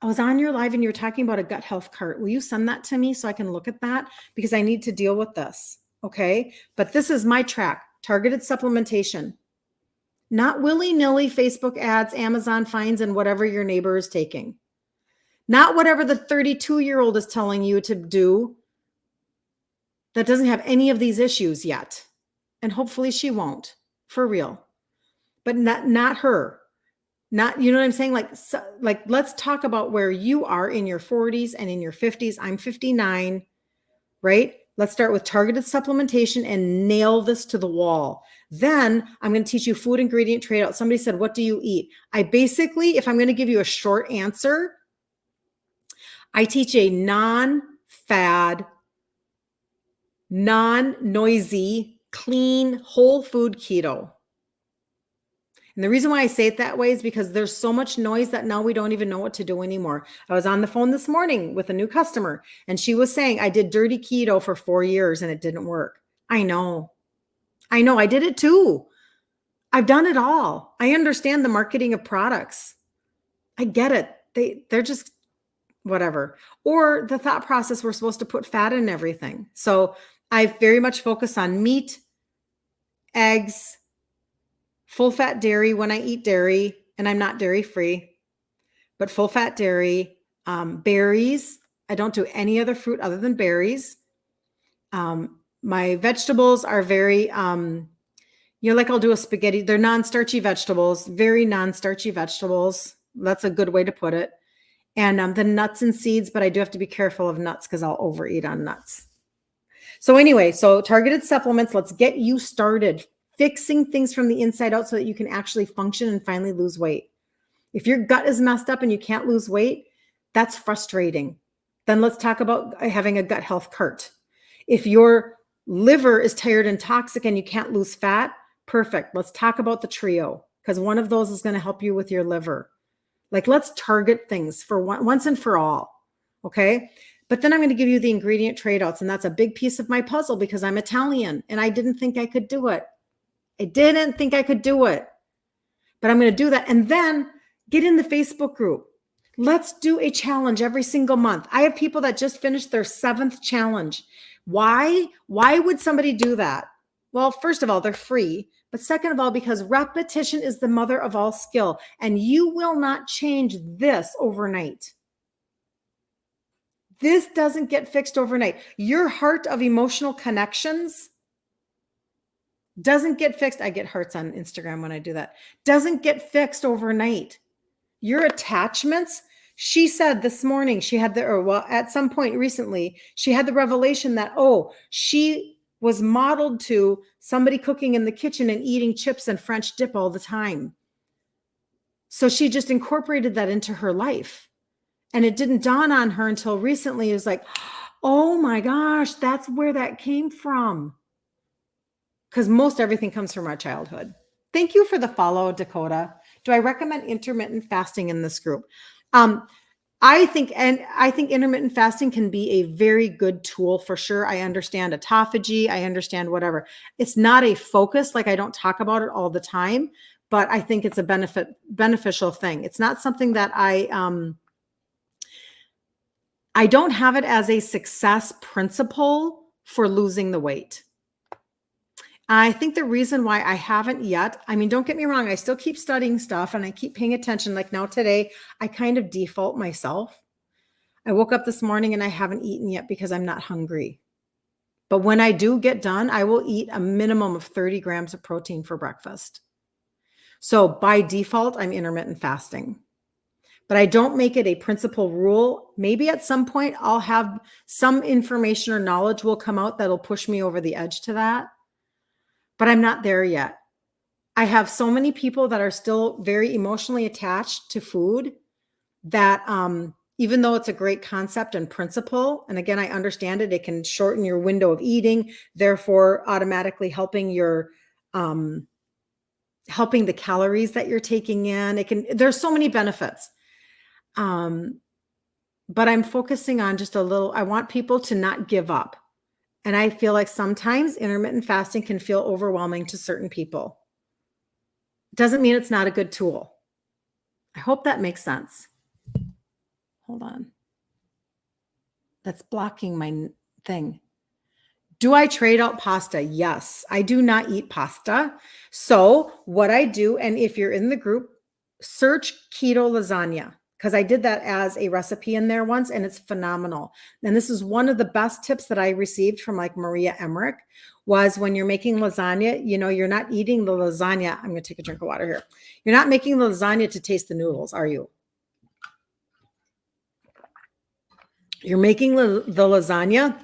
and you were talking about a gut health cart. Will you send that to me so I can look at that? Because I need to deal with this. Okay. But this is my track, targeted supplementation, not willy-nilly Facebook ads, Amazon finds, and whatever your neighbor is taking. Not whatever the 32-year-old is telling you to do that doesn't have any of these issues yet. And hopefully she won't, for real. But not her. Not, you know what I'm saying? Like, let's talk about where you are in your 40s and in your 50s. I'm 59, right? Let's start with targeted supplementation and nail this to the wall. Then I'm going to teach you food ingredient trade out. Somebody said, what do you eat? I basically, if I'm going to give you a short answer, I teach a non-fad, non-noisy, clean, whole food keto. And the reason why I say it that way is because there's so much noise that now we don't even know what to do anymore. I was on the phone this morning with a new customer, and she was saying, I did dirty keto for 4 years and it didn't work. I know. I did it too. I've done it all. I understand the marketing of products. I get it. They're just whatever. Or the thought process, we're supposed to put fat in everything. So I very much focus on meat, eggs, full fat dairy when I eat dairy, and I'm not dairy free, but full fat dairy, berries. I don't do any other fruit other than berries. My vegetables are very, like I'll do a spaghetti. They're non-starchy vegetables, very non-starchy vegetables. That's a good way to put it. And the nuts and seeds, but I do have to be careful of nuts because I'll overeat on nuts. So anyway, so targeted supplements, let's get you started fixing things from the inside out so that you can actually function and finally lose weight. If your gut is messed up and you can't lose weight, that's frustrating. Then let's talk about having a gut health cart. If your liver is tired and toxic and you can't lose fat, perfect. Let's talk about the trio, because one of those is going to help you with your liver. Like, let's target things for once and for all. Okay. But then I'm going to give you the ingredient trade outs. And that's a big piece of my puzzle because I'm Italian and I didn't think I could do it. But I'm going to do that. And then get in the Facebook group. Let's do a challenge every single month. I have people that just finished their 7th challenge. Why? Why would somebody do that? Well, first of all, they're free. But second of all, because repetition is the mother of all skill. And you will not change this overnight. This doesn't get fixed overnight. Your heart of emotional connections doesn't get fixed. I get hearts on Instagram when I do that. Doesn't get fixed overnight. Your attachments, she said this morning, at some point recently, she had the revelation that, she was modeled to somebody cooking in the kitchen and eating chips and French dip all the time. So she just incorporated that into her life. And it didn't dawn on her until recently. It was like, oh my gosh, that's where that came from. Because most everything comes from our childhood. Thank you for the follow, Dakota. Do I recommend intermittent fasting in this group? I think intermittent fasting can be a very good tool for sure. I understand autophagy. I understand whatever. It's not a focus. Like, I don't talk about it all the time, but I think it's a beneficial thing. It's not something that I don't have it as a success principle for losing the weight. I think the reason why I haven't yet, don't get me wrong, I still keep studying stuff and I keep paying attention. Like now today, I kind of default myself. I woke up this morning and I haven't eaten yet because I'm not hungry. But when I do get done, I will eat a minimum of 30 grams of protein for breakfast. So by default, I'm intermittent fasting. but I don't make it a principal rule. Maybe at some point I'll have some information or knowledge will come out that'll push me over the edge to that, but I'm not there yet. I have so many people that are still very emotionally attached to food that even though it's a great concept and principle, and again, I understand it, it can shorten your window of eating, therefore automatically helping your helping the calories that you're taking in. There's so many benefits. But I'm focusing on just a little, I want people to not give up. And I feel like sometimes intermittent fasting can feel overwhelming to certain people. Doesn't mean it's not a good tool. I hope that makes sense. Hold on. That's blocking my thing. Do I trade out pasta? Yes, I do not eat pasta. So what I do, and if you're in the group, search keto lasagna, because I did that as a recipe in there once and it's phenomenal. And this is one of the best tips that I received from like Maria Emmerich was when you're making lasagna, you're not eating the lasagna. I'm going to take a drink of water here. You're not making the lasagna to taste the noodles, are you? You're making the lasagna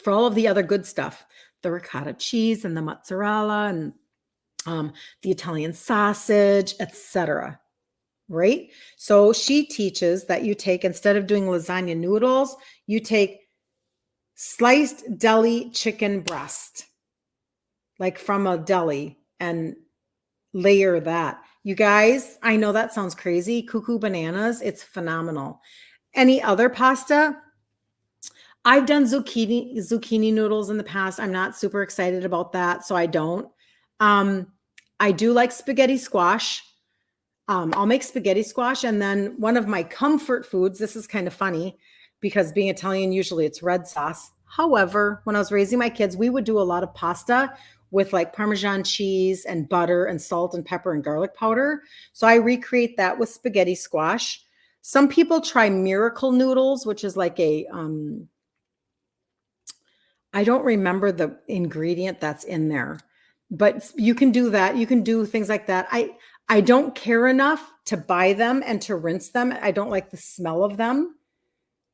for all of the other good stuff, the ricotta cheese and the mozzarella and the Italian sausage, etc. Right? So she teaches that you take, instead of doing lasagna noodles, you take sliced deli chicken breast, like from a deli, and layer that. You guys, I know that sounds crazy, cuckoo bananas. It's phenomenal. Any other pasta? I've done zucchini noodles in the past. I'm not super excited about that, so I don't. I do like spaghetti squash. I'll make spaghetti squash, and then one of my comfort foods, this is kind of funny because being Italian, usually it's red sauce. However, when I was raising my kids, we would do a lot of pasta with like Parmesan cheese and butter and salt and pepper and garlic powder. So I recreate that with spaghetti squash. Some people try miracle noodles, which is like I don't remember the ingredient that's in there, but you can do that. You can do things like that. I don't care enough to buy them and to rinse them. I don't like the smell of them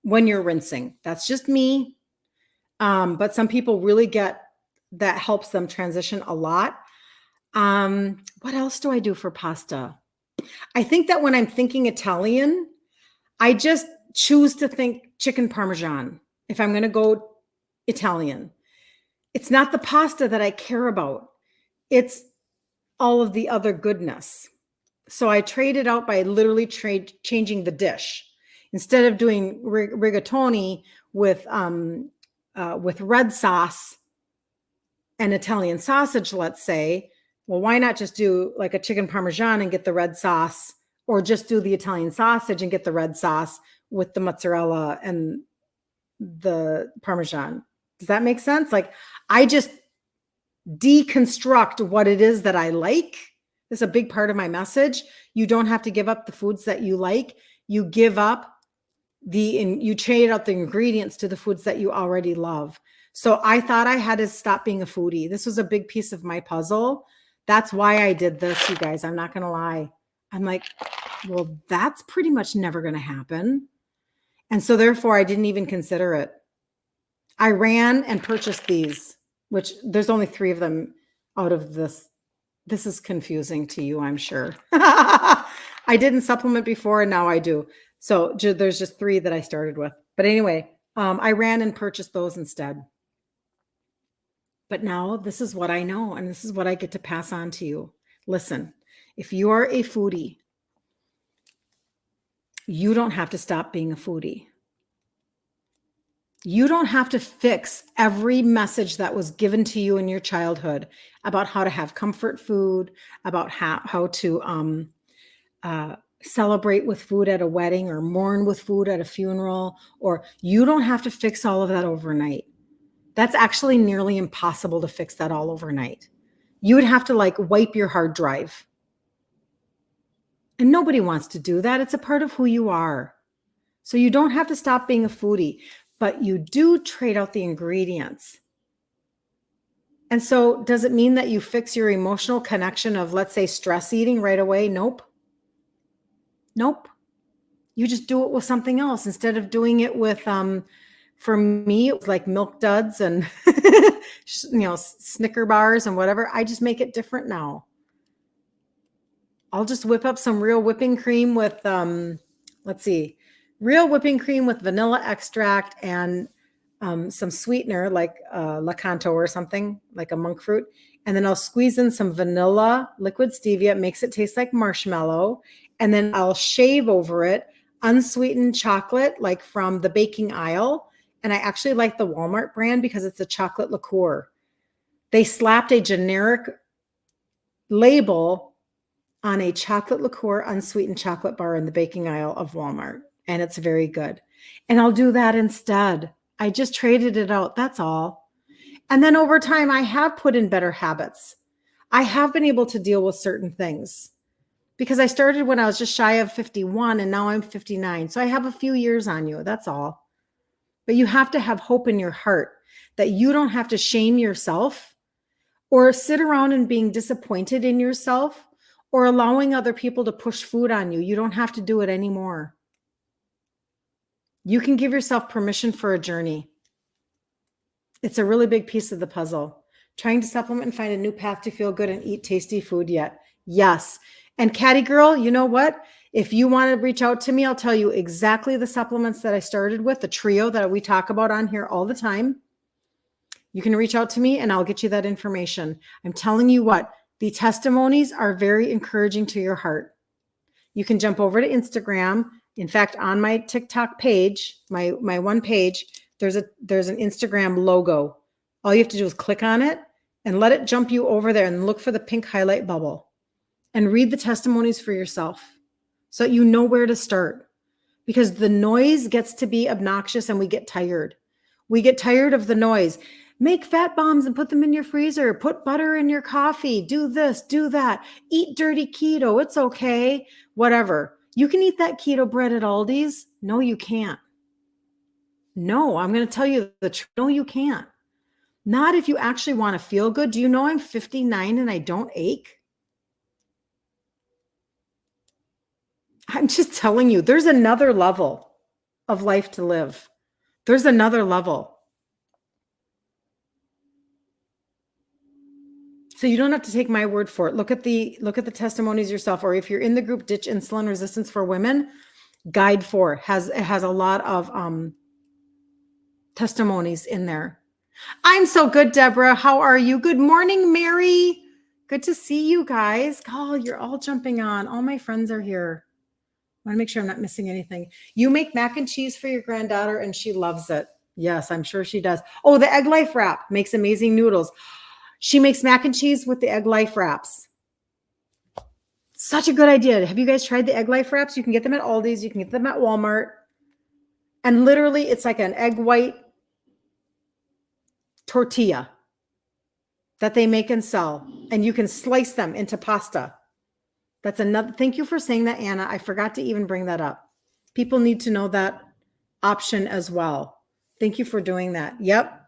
when you're rinsing. That's just me. But some people really that helps them transition a lot. What else do I do for pasta? I think that when I'm thinking Italian, I just choose to think chicken Parmesan if I'm going to go Italian. It's not the pasta that I care about. It's all of the other goodness. So I trade it out by literally changing the dish. Instead of doing rigatoni with red sauce and Italian sausage, let's say, well, why not just do like a chicken Parmesan and get the red sauce, or just do the Italian sausage and get the red sauce with the mozzarella and the Parmesan? Does that make sense? Like, I just deconstruct what it is that I like. This is a big part of my message. You don't have to give up the foods that you like. You give up you trade out the ingredients to the foods that you already love. So I thought I had to stop being a foodie. This was a big piece of my puzzle. That's why I did this, you guys. I'm not going to lie. I'm like, well, that's pretty much never going to happen. And so therefore I didn't even consider it. I ran and purchased these, which there's only 3 of them out of this. This is confusing to you, I'm sure. I didn't supplement before and now I do. So there's just 3 that I started with. But anyway, I ran and purchased those instead. But now this is what I know, and this is what I get to pass on to you. Listen, if you are a foodie, you don't have to stop being a foodie. You don't have to fix every message that was given to you in your childhood about how to have comfort food, about how to celebrate with food at a wedding or mourn with food at a funeral, or you don't have to fix all of that overnight. That's actually nearly impossible to fix that all overnight. You would have to like wipe your hard drive. And nobody wants to do that. It's a part of who you are. So you don't have to stop being a foodie, but you do trade out the ingredients. And so does it mean that you fix your emotional connection of, let's say, stress eating right away? Nope. Nope. You just do it with something else instead of doing it with, for me, it was like Milk Duds and, Snicker bars and whatever. I just make it different now. I'll just whip up some real whipping cream with, real whipping cream with vanilla extract and some sweetener like Lakanto or something, like a monk fruit. And then I'll squeeze in some vanilla liquid stevia. It makes it taste like marshmallow. And then I'll shave over it unsweetened chocolate, like from the baking aisle. And I actually like the Walmart brand because it's a chocolate liqueur. They slapped a generic label on a chocolate liqueur unsweetened chocolate bar in the baking aisle of Walmart. And it's very good. And I'll do that instead. I just traded it out. That's all. And then over time, I have put in better habits. I have been able to deal with certain things because I started when I was just shy of 51 and now I'm 59. So I have a few years on you. That's all. But you have to have hope in your heart that you don't have to shame yourself or sit around and being disappointed in yourself or allowing other people to push food on you. You don't have to do it anymore. You can give yourself permission for a journey. It's a really big piece of the puzzle. Trying to supplement and find a new path to feel good and eat tasty food yet. Yes. And Catty Girl, you know what? If you want to reach out to me, I'll tell you exactly the supplements that I started with, the trio that we talk about on here all the time. You can reach out to me and I'll get you that information. I'm telling you what, the testimonies are very encouraging to your heart. You can jump over to Instagram. In fact, on my TikTok page, my one page, there's an Instagram logo. All you have to do is click on it and let it jump you over there and look for the pink highlight bubble and read the testimonies for yourself so that you know where to start, because the noise gets to be obnoxious and we get tired. We get tired of the noise. Make fat bombs and put them in your freezer. Put butter in your coffee. Do this, do that. Eat dirty keto. It's okay. Whatever. You can eat that keto bread at Aldi's. No, you can't. No, I'm going to tell you the truth. No, you can't. Not if you actually want to feel good. Do you know I'm 59 and I don't ache? I'm just telling you, there's another level of life to live. There's another level. So you don't have to take my word for it. Look at the testimonies yourself, or if you're in the group Ditch Insulin Resistance for Women, Guide 4 has a lot of testimonies in there. I'm so good, Deborah. How are you? Good morning, Mary. Good to see you guys. Oh, you're all jumping on. All my friends are here. I want to make sure I'm not missing anything. You make mac and cheese for your granddaughter and she loves it. Yes, I'm sure she does. Oh, the Egg Life wrap makes amazing noodles. She makes mac and cheese with the Egg Life wraps. Such a good idea. Have you guys tried the Egg Life wraps? You can get them at Aldi's. You can get them at Walmart. And literally, it's like an egg white tortilla that they make and sell. And you can slice them into pasta. That's another. Thank you for saying that, Anna. I forgot to even bring that up. People need to know that option as well. Thank you for doing that. Yep.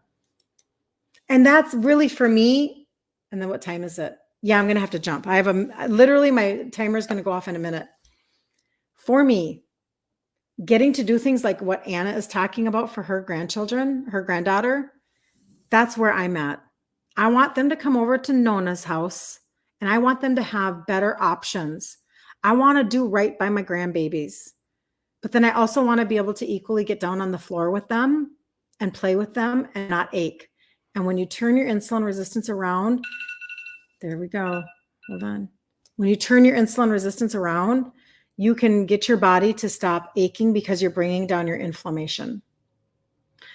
And that's really for me. And then what time is it? Yeah, I'm going to have to jump. I have literally my timer is going to go off in a minute. For me, getting to do things like what Anna is talking about for her grandchildren, her granddaughter, that's where I'm at. I want them to come over to Nona's house and I want them to have better options. I want to do right by my grandbabies. But then I also want to be able to equally get down on the floor with them and play with them and not ache. And when you turn your insulin resistance around, there we go. Hold on. When you turn your insulin resistance around, you can get your body to stop aching because you're bringing down your inflammation.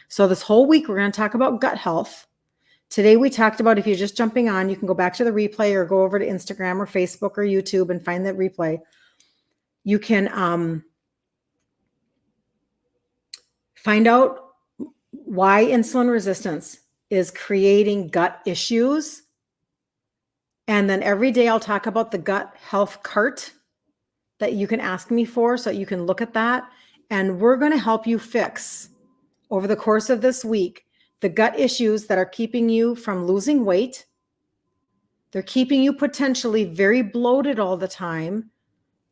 So this whole week, we're going to talk about gut health. Today, we talked about, if you're just jumping on, you can go back to the replay or go over to Instagram or Facebook or YouTube and find that replay. You can find out why insulin resistance is creating gut issues. And then every day I'll talk about the gut health cart that you can ask me for, so you can look at that. And we're going to help you fix, over the course of this week, the gut issues that are keeping you from losing weight. They're keeping you potentially very bloated all the time.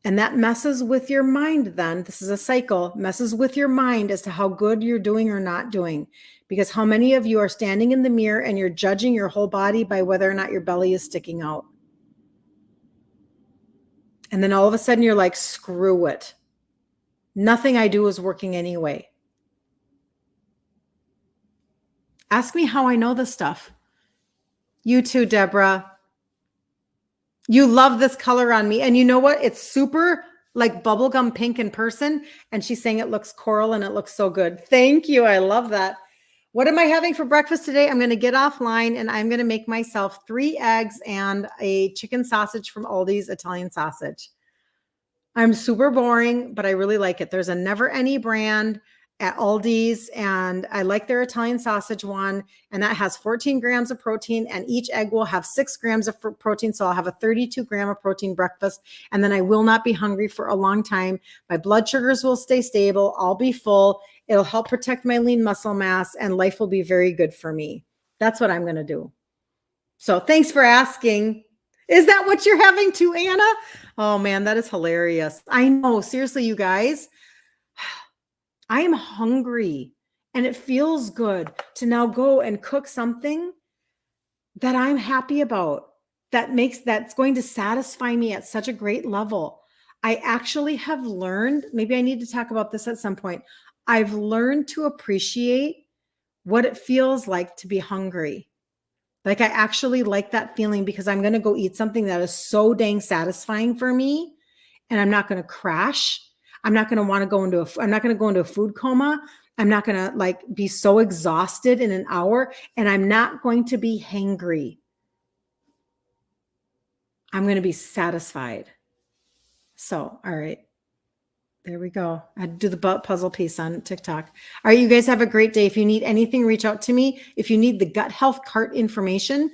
And that messes with your mind then. This is a cycle, messes with your mind as to how good you're doing or not doing. Because how many of you are standing in the mirror and you're judging your whole body by whether or not your belly is sticking out? And then all of a sudden you're like, screw it. Nothing I do is working anyway. Ask me how I know this stuff. You too, Deborah. You love this color on me. And you know what? It's super like bubblegum pink in person. And she's saying it looks coral and it looks so good. Thank you. I love that. What am I having for breakfast today? I'm going to get offline and I'm going to make myself 3 eggs and a chicken sausage from Aldi's Italian sausage. I'm super boring, but I really like it. There's a Never Any brand at Aldi's, and I like their Italian sausage one, and that has 14 grams of protein, and each egg will have 6 grams of protein, so I'll have a 32-gram of protein breakfast, and then I will not be hungry for a long time. My blood sugars will stay stable. I'll be full. It'll help protect my lean muscle mass, and life will be very good for me. That's what I'm going to do. So thanks for asking. Is that what you're having too, Anna? Oh man, that is hilarious. I know. Seriously, you guys, I am hungry and it feels good to now go and cook something that I'm happy about, that's going to satisfy me at such a great level. I actually have learned, maybe I need to talk about this at some point. I've learned to appreciate what it feels like to be hungry. Like I actually like that feeling because I'm going to go eat something that is so dang satisfying for me and I'm not going to crash. I'm not going to want to go into I'm not going to go into a food coma. I'm not going to like be so exhausted in an hour and I'm not going to be hangry. I'm going to be satisfied. So, all right. There we go. I do the puzzle piece on TikTok. All right, you guys have a great day. If you need anything, reach out to me. If you need the gut health cart information,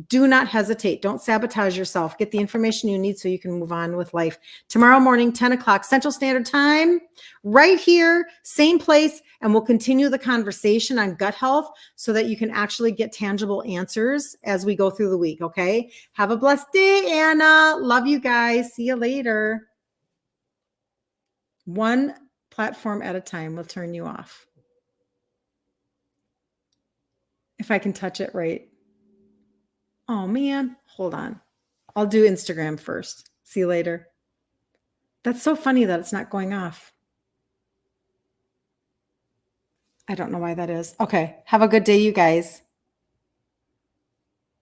do not hesitate. Don't sabotage yourself. Get the information you need so you can move on with life. Tomorrow morning, 10 o'clock Central Standard Time, right here, same place, and we'll continue the conversation on gut health so that you can actually get tangible answers as we go through the week, okay? Have a blessed day, Anna. Love you guys. See you later. One platform at a time will turn you off. If I can touch it right. Oh man, hold on. I'll do Instagram first. See you later. That's so funny that it's not going off. I don't know why that is. Okay. Have a good day, you guys.